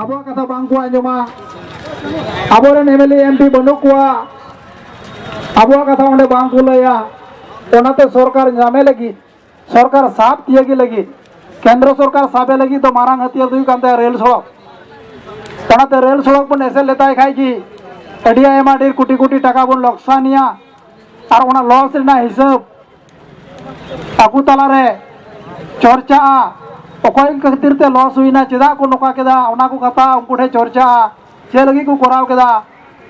अब कथा बांग को आंजमा अब एमएलए एमपी बनू को अब कथा उन्हें बांग को लया ओनाते सरकार नामे लगी सरकार साफ तियागी लगी केंद्र सरकार साबे लगी तो मारांग हथियार दुई कांते रेल सड़क ओनाते रेल सड़क बन एसे लेता है खाई की अडिया एमा डेर कोटी कोटी टाका बन लक्सानिया और ओना लॉस रेना हिसाब अकु तला रे चर्चा अकय खातिर ते लॉस हुईना चेदा को नोका केदा ओना को कथा उनको ठे चर्चा चे लगी को कराव केदा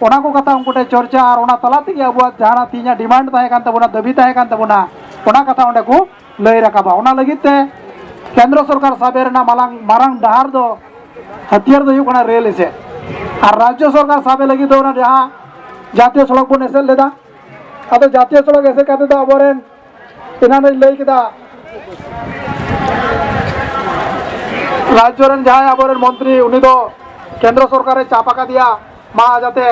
ओना को कथा उनको ठे चर्चा और ओना तला तेगे अब जहाना तीना डिमांड ताहे कान तबोना दाबी ताहे कान तबोना ओना कथा ओंडे को लय राकाबा ओना लगित ते केंद्र सरकार साबे रेना मारांग डहार दो हथियार दो हुई रेल एसे और राज्य सरकार साबे लगी दो जहाँ जातीय सड़क बन एसे लेदा अब जातीय सड़क एसे कहते तो अब इन्होंने लई केदा राज्य जहाँ अब मंत्री उन्हीं दो केंद्र सरकार चापाका दिया मा जाते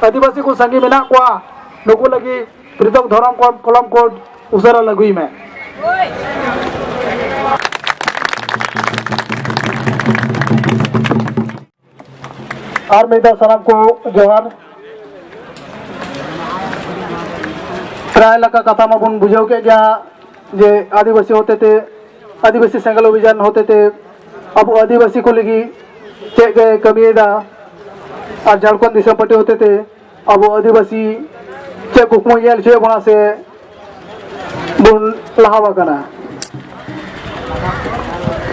आदिवासी को संगी मेना को नुकु लगी पृथक धर्म कलम कोड उसरा लगुई में और मेदा सलाम को जोहार प्राय लका कथा में बन बुझाव के गया जे आदिवासी होते थे आदिवासी सेंगल अभियान होते थे अब आदिवासी को लगी चे गए कमिएदा और झारखंड दिशा पट्टी होते थे अब आदिवासी चे कुकमो येल चे बना से बुन लहावा कना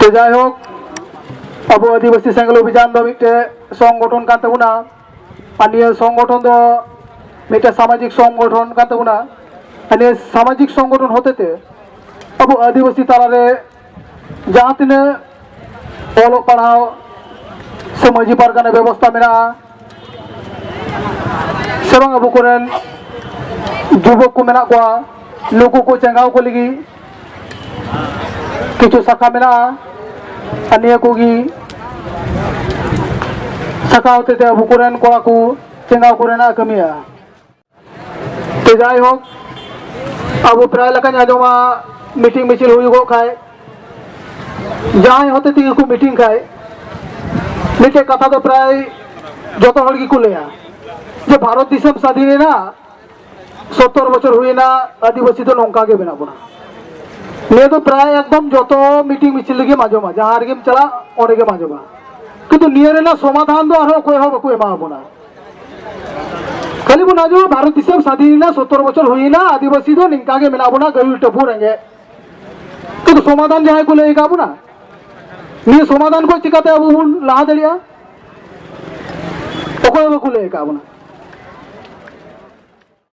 तो जाय होक अब आदिवासी सेंगल अभियान दो मिटे संगठन कान तबुना अन्य संगठन दो मिटे सामाजिक संगठन कान तबुना अन्य सामाजिक संगठन होते थे अब आदिवासी तालारे जहाँ तिने ओलो पढ़ाओ से मजी पारगाना व्यवस्था मेरा सेबंग अब कोरेन युवक को मेना को लोगों को चंगाव को लगी किचु शाखा मेना अन्य को गी शाखा होते थे अब कोरेन कोड़ा को चंगाव कोरेना कमिया तो जाय हो अब प्राय लका आजमा मीटिंग मिचिल हुई गो खाए जहाँ होते थे को मीटिंग खाए मीटे कथा तो प्राय जो हर की को लिया जो भारत दिशम स्वाधीन ना 70 बचर हुई ना आदिवासी तो नौका के बिना बुना ये तो प्राय एकदम जो मीटिंग मिचिल लगी माजोमा जहाँ आगे चला और के माजोमा किंतु नियर ना समाधान दो आरो कोई हो कोई मा बुना खाली बुना जो भारत दिशम स्वाधीन ना 70 बचर हुई ना आदिवासी तो निका के बिना बुना गई टपू रहेंगे किंतु समाधान जहाँ को लेगा बुना समाधान को चिकाते अब लहा दड़िया को लेगा बुना